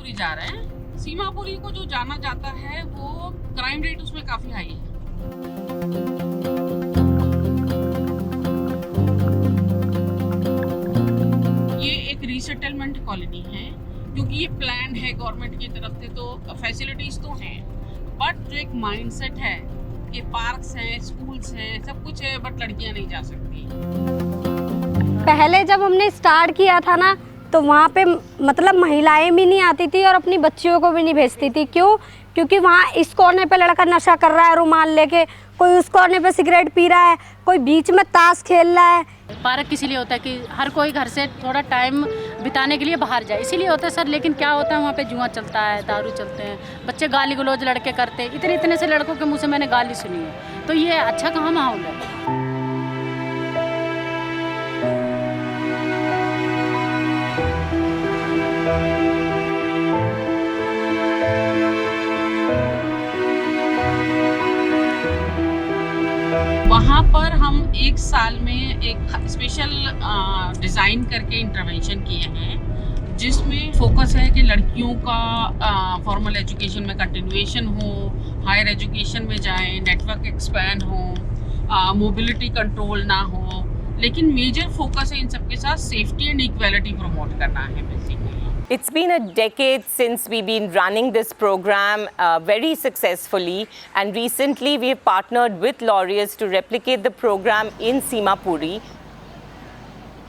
सीमापुरी जा रहे हैं। सीमापुरी को जो जाना जाता है वो क्राइम रेट उसमें काफी हाई है। ये एक रीसेटलमेंट कॉलोनी है, क्योंकि ये प्लान है गवर्नमेंट की तरफ से, तो फैसिलिटीज तो हैं, बट जो एक माइंडसेट है कि पार्क्स हैं, स्कूल्स हैं, सब कुछ है, बट लड़कियां नहीं जा सकती। पहले जब हमने स्टार्ट किया था ना, तो वहाँ पे मतलब महिलाएं भी नहीं आती थी और अपनी बच्चियों को भी नहीं भेजती थी। क्यों? क्योंकि वहाँ इस कोने पे लड़का नशा कर रहा है रुमाल लेके, कोई उस कोने पे सिगरेट पी रहा है, कोई बीच में ताश खेल रहा है। पार्क इसीलिए होता है कि हर कोई घर से थोड़ा टाइम बिताने के लिए बाहर जाए, इसीलिए होता है सर। लेकिन क्या होता है वहाँ पे जुआ चलता है, दारू चलते हैं, बच्चे गाली गलौज लड़के करते हैं। इतने से लड़कों के मुँह से मैंने गाली सुनी है, तो ये अच्छा कहाँ माहौल है। वहाँ पर हम एक साल में एक स्पेशल डिज़ाइन करके इंटरवेंशन किए हैं, जिसमें फोकस है कि लड़कियों का फॉर्मल एजुकेशन में कंटिन्यूएशन हो, हायर एजुकेशन में जाएं, नेटवर्क एक्सपैंड हो, मोबिलिटी कंट्रोल ना हो, लेकिन मेजर फोकस है इन सबके साथ सेफ्टी एंड इक्वालिटी प्रमोट करना है basically. It's been a decade since we've been running this program very successfully, and recently we've partnered with Laureus to replicate the program in Simapuri.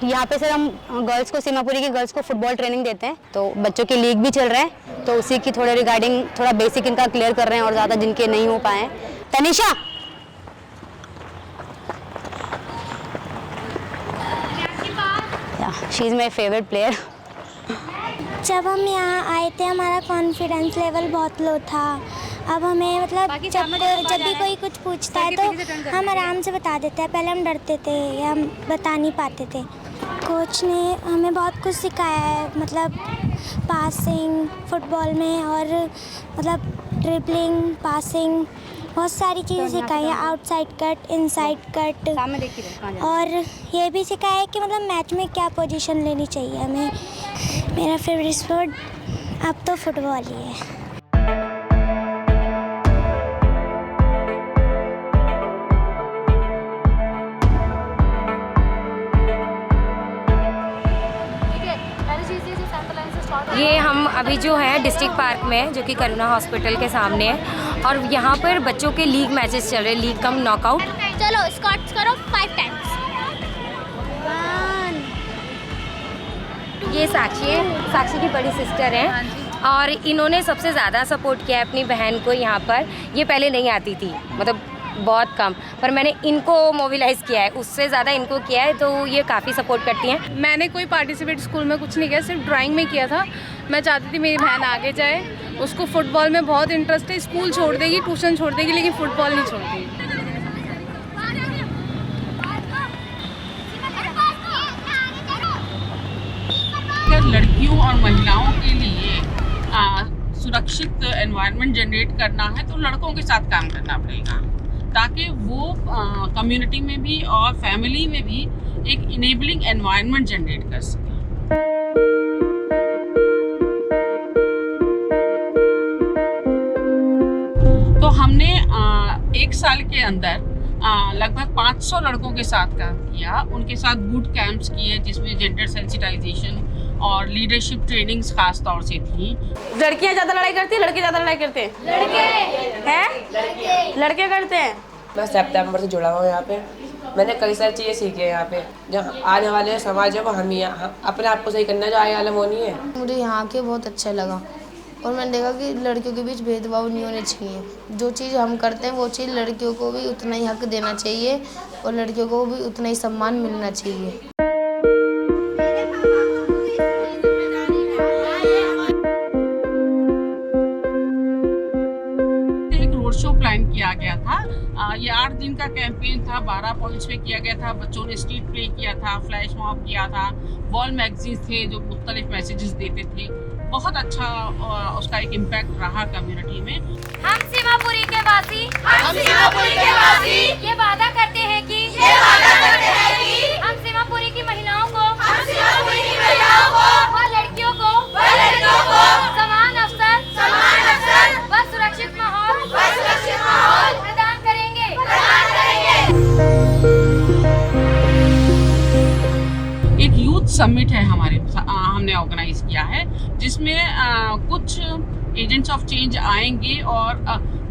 यहाँ पे sir हम girls को, सीमापुरी की girls को football training देते हैं, तो बच्चों की लीग भी चल रहे हैं, तो उसी की थोड़े रिगार्डिंग थोड़ा बेसिक इनका क्लियर कर रहे हैं, और ज़्यादा जिनके नहीं हो पाए हैं। Tanisha, she is my favourite player. जब हम यहाँ आए थे हमारा कॉन्फिडेंस लेवल बहुत लो था। अब हमें मतलब जब भी कोई कुछ पूछता है तो हम आराम से बता देते हैं। पहले हम डरते थे या हम बता नहीं पाते थे। कोच ने हमें बहुत कुछ सिखाया है, मतलब पासिंग फुटबॉल में, और मतलब ड्रिबलिंग, पासिंग, बहुत सारी चीज़ें सिखाई हैं। आउटसाइड कट, इनसाइड कट, और ये भी सिखाया है कि मतलब मैच में क्या पोजीशन लेनी चाहिए हमें। मेरा फेवरेट स्पोर्ट अब तो फुटबॉल ही है। ये हम अभी जो है डिस्ट्रिक्ट पार्क में है, जो कि करुणा हॉस्पिटल के सामने है, और यहाँ पर बच्चों के लीग मैचेस चल रहे हैं, लीग कम नॉकआउट। चलो स्क्वाट्स करो 5 टाइम्स। ये साक्षी है, साक्षी की बड़ी सिस्टर है, और इन्होंने सबसे ज़्यादा सपोर्ट किया है अपनी बहन को यहाँ पर। ये पहले नहीं आती थी, मतलब बहुत कम, पर मैंने इनको मोबिलाइज़ किया है, उससे ज़्यादा इनको किया है, तो ये काफ़ी सपोर्ट करती हैं। मैंने कोई पार्टिसिपेट स्कूल में कुछ नहीं किया, सिर्फ ड्राइंग में किया था। मैं चाहती थी मेरी बहन आगे जाए, उसको फुटबॉल में बहुत इंटरेस्ट है। स्कूल छोड़ देगी, ट्यूशन छोड़ देगी, लेकिन फुटबॉल नहीं छोड़ती। लड़कियों और महिलाओं के लिए सुरक्षित एनवायरनमेंट जनरेट करना है, तो लड़कों के साथ काम करना पड़ेगा, ताकि वो कम्युनिटी में भी और फैमिली में भी एक इनेबलिंग एनवायरनमेंट जनरेट कर सके। तो हमने एक साल के अंदर लगभग 500 लड़कों के साथ काम किया। उनके साथ बूट कैंप्स किए, जिसमें जेंडर सेंसिटाइजेशन और लीडरशिप ट्रेनिंग्स खास तौर से थी। लड़कियाँ ज़्यादा लड़ाई करती हैं, लड़के ज़्यादा लड़ाई करते हैं? लड़के करते हैं। मैं सितंबर से जुड़ा हूँ यहाँ पे। मैंने कई सारी चीज़ें सीखी है यहाँ पे। जो आने वाले समाज को हम ही अपने आप को सही करना है, जो आने वाला वो नहीं है। मुझे यहाँ के बहुत अच्छा लगा, और मैंने देखा कि लड़कियों के बीच भेदभाव नहीं होने चाहिए। जो चीज़ हम करते हैं वो चीज़ लड़कियों को भी उतना ही हक देना चाहिए, और लड़कियों को भी उतना ही सम्मान मिलना चाहिए। एक रोड शो प्लान किया गया था। ये 8 दिन का कैंपेन था, 12 पॉइंट्स पे किया गया था। बच्चों ने स्ट्रीट प्ले किया था, फ्लैश मॉब किया था, वॉल मैगजीन्स थे जो मुख्तलिफ मैसेजेस देते थे। बहुत अच्छा उसका एक इम्पैक्ट रहा कम्युनिटी में। हम सीमापुरी के वासी, ये वादा करते हैं कि हम सीमापुरी की महिलाओं को और लड़कियों को समान समिट है हमने ऑर्गेनाइज किया है, जिसमें कुछ एजेंट्स ऑफ चेंज आएंगे और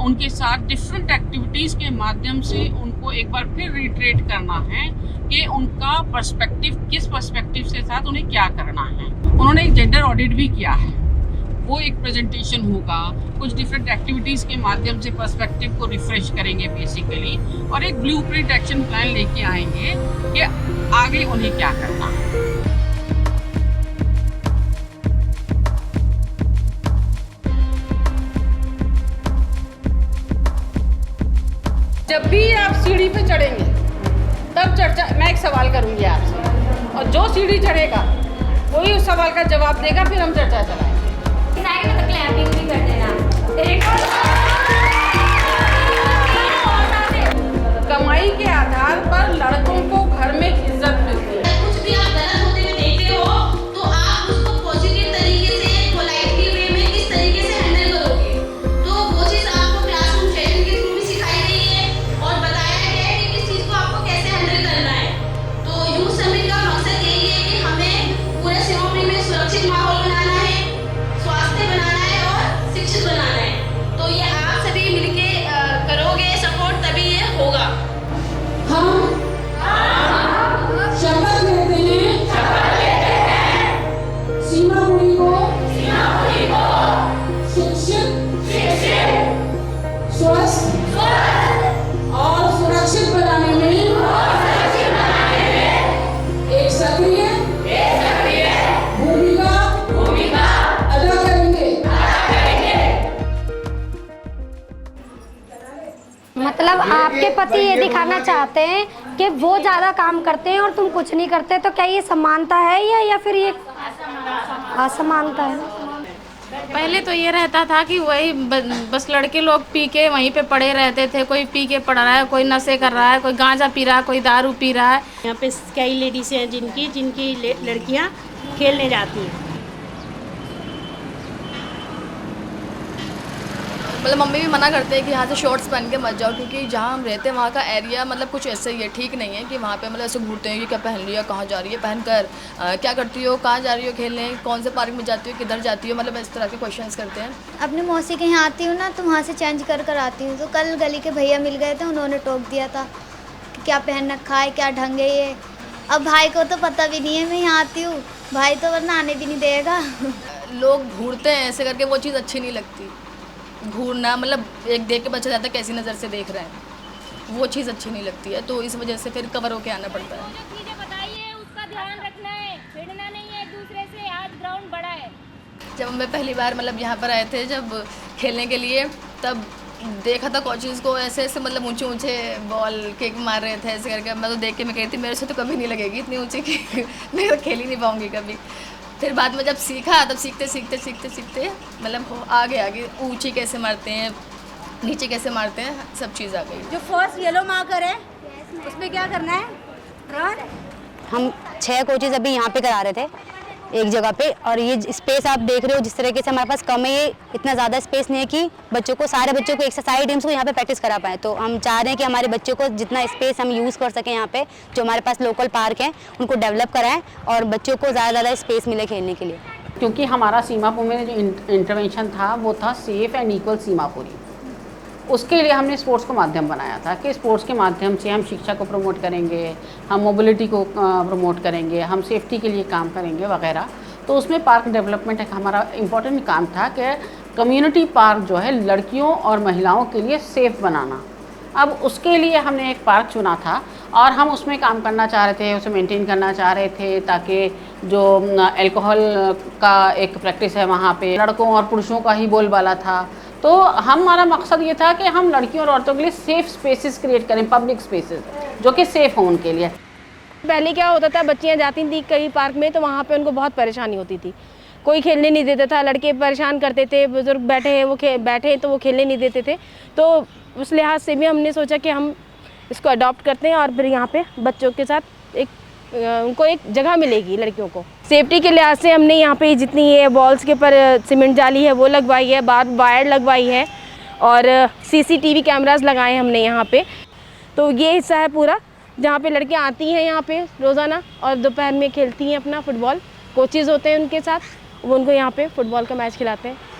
उनके साथ डिफरेंट एक्टिविटीज़ के माध्यम से उनको एक बार फिर रिट्रेट करना है कि उनका पर्सपेक्टिव किस पर्सपेक्टिव के साथ उन्हें क्या करना है। उन्होंने एक जेंडर ऑडिट भी किया है, वो एक प्रेजेंटेशन होगा, कुछ डिफरेंट एक्टिविटीज़ के माध्यम से पर्सपेक्टिव को रिफ्रेश करेंगे बेसिकली, और एक ब्लूप्रिंट एक्शन प्लान लेके आएंगे कि आगे उन्हें क्या करना है। जब भी आप सीढ़ी पे चढ़ेंगे तब चर्चा, मैं एक सवाल करूंगी आपसे और जो सीढ़ी चढ़ेगा वही उस सवाल का जवाब देगा, फिर हम चर्चा चलाएंगे। साइड में तो क्लैपिंग भी कर देना। कमाई के आधार पर लड़कों को घर में इज्जत मिलती है। कुछ भी आप गलत होते हुए देखते हो तो आप उसको पॉजिटिव तरीके से, पोलाइटली वे में किस तरीके से हैंडल करोगे, तो वो चीज़ आपको क्लासरूम सेशन के थ्रू भी सिखाई गई है और बताया गया है कि किस चीज़ को आपको कैसे हैंडल करना है। तो यूथ समिट का मकसद यही है कि हमें पूरे सीमापुरी में सुरक्षित माहौल बनाना है, स्वास्थ्य बनाना है और शिक्षित बनाना है। तो ये आप सभी मिलके करोगे सपोर्ट, तभी ये होगा। हम शपथ लेते हैं सीमापुरी को शिक्षित, स्वस्थ और सुरक्षित बनाने में एक सक्रिय भूमिका अदा करेंगे। मतलब आपके पति ये दिखाना चाहते हैं कि वो ज़्यादा काम करते हैं और तुम कुछ नहीं करते, तो क्या ये समानता है या फिर ये असमानता है? पहले तो ये रहता था कि वही बस लड़के लोग पी के वहीं पे पड़े रहते थे, कोई पी के पड़ रहा है, कोई नशे कर रहा है, कोई गांजा पी रहा है, कोई दारू पी रहा है। यहाँ पे कई लेडीज हैं जिनकी लड़कियाँ खेलने जाती हैं। मतलब मम्मी भी मना करते हैं कि यहाँ से शॉर्ट्स पहन के मत जाओ, क्योंकि जहाँ हम रहते हैं वहाँ का एरिया मतलब कुछ ऐसे ही है, ठीक नहीं है कि वहाँ पे मतलब ऐसे घूरते हैं कि क्या पहन लिया, कहाँ जा रही है पहनकर, क्या करती हो, कहाँ जा रही हो खेलने, कौन से पार्क में जाती हो, किधर जाती हो, मतलब इस तरह के क्वेश्चंस करते हैं। अपने मौसी के यहाँ आती हूँ ना, तो वहाँ से चेंज कर आती हूँ। तो कल गली के भैया मिल गए थे, उन्होंने टोक दिया था कि क्या पहन रखा है, क्या ढंग है ये। अब भाई को तो पता भी नहीं है मैं यहाँ आती हूँ, भाई तो वरना आने भी नहीं देगा। लोग घूरते हैं ऐसे करके, वो चीज़ अच्छी नहीं लगती। घूरना मतलब एक देख के बच्चा जाता है कैसी नज़र से देख रहे हैं, वो चीज़ अच्छी नहीं लगती है, तो इस वजह से फिर कवर होके आना पड़ता है। जो चीज़ें बताइए उसका ध्यान रखना है, भिड़ना नहीं है एक दूसरे से। आज ग्राउंड बड़ा है। जब हम पहली बार मतलब यहाँ पर आए थे जब खेलने के लिए, तब देखा था कोचेज़ को ऐसे ऐसे मतलब ऊंचे ऊंचे बॉल किक मार रहे थे ऐसे करके। मैं तो देख के मैं कहती मेरे से तो कभी नहीं लगेगी इतनी ऊंची किक, मैं तो खेल ही नहीं पाऊँगी कभी। फिर बाद में जब सीखा तब सीखते मतलब आगे ऊंची कैसे मारते हैं, नीचे कैसे मारते हैं, सब चीज़ आ गई। जो फर्स्ट येलो मार्कर है उसमें क्या करना है? हम 6 कोचेज अभी यहाँ पे करा रहे थे एक जगह पे, और ये स्पेस आप देख रहे हो जिस तरीके से हमारे पास कम है, ये इतना ज़्यादा स्पेस नहीं है कि सारे बच्चों को एक्सरसाइज गेम्स को यहाँ पे प्रैक्टिस करा पाएँ। तो हम चाह रहे हैं कि हमारे बच्चों को जितना स्पेस हम यूज़ कर सकें यहाँ पे, जो हमारे पास लोकल पार्क हैं उनको डेवलप कराएं और बच्चों को ज़्यादा स्पेस मिले खेलने के लिए। क्योंकि हमारा सीमापुर में जो इंटरवेंशन था वो था सेफ़ एंड इक्वल सीमापुरी। उसके लिए हमने स्पोर्ट्स को माध्यम बनाया था कि स्पोर्ट्स के माध्यम से हम शिक्षा को प्रमोट करेंगे, हम मोबिलिटी को प्रमोट करेंगे, हम सेफ्टी के लिए काम करेंगे वगैरह। तो उसमें पार्क डेवलपमेंट एक हमारा इम्पोर्टेंट काम था कि कम्युनिटी पार्क जो है लड़कियों और महिलाओं के लिए सेफ़ बनाना। अब उसके लिए हमने एक पार्क चुना था और हम उसमें काम करना चाह रहे थे, उसे मेंटेन करना चाह रहे थे, ताकि जो अल्कोहल का एक प्रैक्टिस है वहाँ पे लड़कों और पुरुषों का ही बोलबाला था। तो हमारा मकसद ये था कि हम लड़कियों और औरतों के लिए सेफ़ स्पेसेस क्रिएट करें, पब्लिक स्पेसेस जो कि सेफ़ हों उनके लिए। पहले क्या होता था, बच्चियाँ जाती थी कई पार्क में तो वहाँ पे उनको बहुत परेशानी होती थी, कोई खेलने नहीं देता था, लड़के परेशान करते थे, बुजुर्ग बैठे हैं तो वो खेलने नहीं देते थे। तो उस लिहाज से भी हमने सोचा कि हम इसको अडॉप्ट करते हैं और फिर यहाँ पे बच्चों के साथ उनको एक जगह मिलेगी लड़कियों को। सेफ्टी के लिहाज से हमने यहाँ पे जितनी ये बॉल्स के ऊपर सीमेंट जाली है वो लगवाई है, बार वायर लगवाई है और CCTV कैमरास लगाए हमने यहाँ पे। तो ये हिस्सा है पूरा जहाँ पे लड़कियाँ आती हैं यहाँ पे रोज़ाना और दोपहर में खेलती हैं अपना फुटबॉल। कोचेज़ होते हैं उनके साथ, वो उनको यहाँ पे फुटबॉल का मैच खिलाते हैं।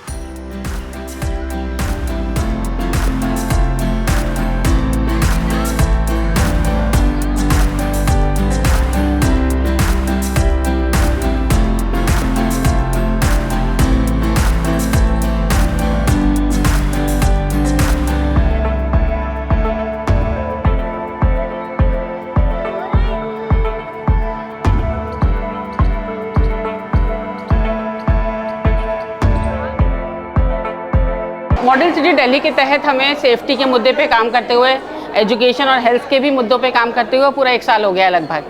मॉडर्न सिटी दिल्ली के तहत हमें सेफ्टी के मुद्दे पे काम करते हुए, एजुकेशन और हेल्थ के भी मुद्दों पे काम करते हुए पूरा 1 साल हो गया लगभग,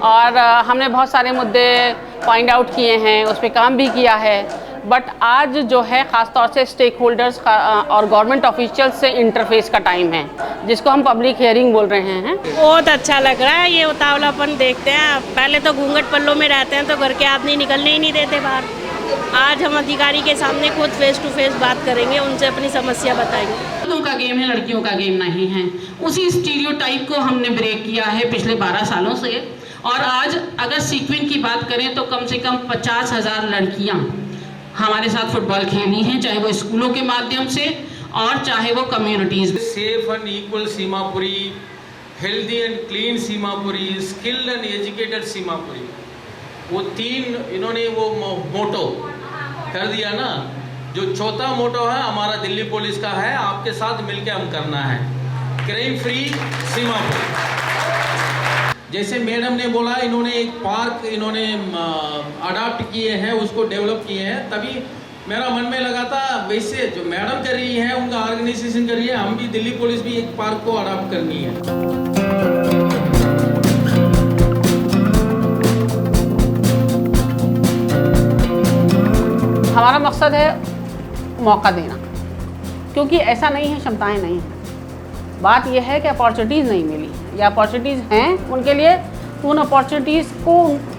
और हमने बहुत सारे मुद्दे पॉइंट आउट किए हैं, उस पर काम भी किया है। बट आज जो है ख़ास तौर से स्टेक होल्डर्स और गवर्नमेंट ऑफिशियल्स से इंटरफेस का टाइम है, जिसको हम पब्लिक हियरिंग बोल रहे हैं। बहुत अच्छा लग रहा है ये उतावलापन देखते हैं। पहले तो घूंघट पल्लों में रहते हैं तो घर के आदमी निकलने ही नहीं देते बाहर। आज हम अधिकारी के सामने खुद फेस टू फेस बात करेंगे, उनसे अपनी समस्या बताएंगे। लड़कों का गेम है, लड़कियों का गेम नहीं है। उसी स्टीरियोटाइप को हमने ब्रेक किया है पिछले 12 सालों से, और आज अगर सीक्वेंस की बात करें तो कम से कम 50,000 लड़कियां हमारे साथ फुटबॉल खेली हैं, चाहे वो स्कूलों के माध्यम से और चाहे वो communities. Safe and equal Seemapuri, healthy and clean Seemapuri, skilled and educated Seemapuri, वो 3 इन्होंने वो मोटो कर दिया ना। जो चौथा मोटो है हमारा दिल्ली पुलिस का है, आपके साथ मिलके हम करना है, क्राइम फ्री सीमापुरी। जैसे मैडम ने बोला, इन्होंने एक पार्क इन्होंने अडॉप्ट किए हैं, उसको डेवलप किए हैं, तभी मेरा मन में लगा था वैसे जो मैडम कर रही है, उनका ऑर्गेनाइजेशन कर रही है, हम भी दिल्ली पुलिस भी एक पार्क को अडॉप्ट करनी है। हमारा मकसद है मौका देना, क्योंकि ऐसा नहीं है क्षमताएं नहीं हैं। बात यह है कि अपॉर्चुनिटीज़ नहीं मिली, या अपॉर्चुनिटीज़ हैं उनके लिए, उन अपॉर्चुनिटीज़ को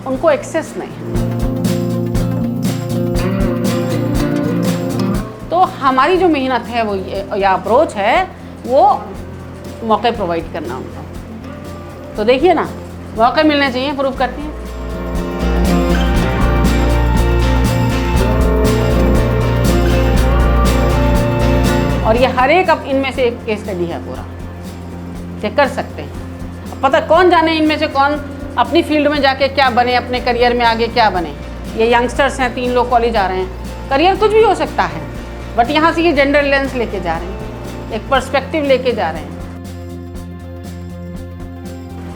उनको एक्सेस नहीं है। तो हमारी जो मेहनत है वो या अप्रोच है वो मौके प्रोवाइड करना उनको। तो देखिए ना, मौके मिलने चाहिए, प्रूव करती हैं। और ये हर एक अब इनमें से एक केस स्टडी है पूरा, चेक कर सकते हैं। पता कौन जाने इनमें से कौन अपनी फील्ड में जाके क्या बने, अपने करियर में आगे क्या बने। ये यंगस्टर्स हैं, 3 लोग कॉलेज आ रहे हैं, करियर कुछ भी हो सकता है, बट यहाँ से ये जेंडर लेंस लेके जा रहे हैं, एक पर्सपेक्टिव लेके जा रहे हैं,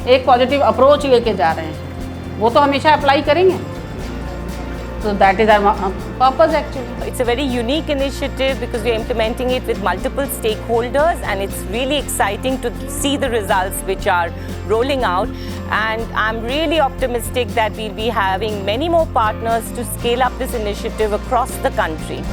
एक पॉजिटिव अप्रोच लेके जा रहे हैं, वो तो हमेशा अप्लाई करेंगे। So that is our purpose actually. It's a very unique initiative because we are implementing it with multiple stakeholders, and it's really exciting to see the results which are rolling out. And I'm really optimistic that we'll be having many more partners to scale up this initiative across the country.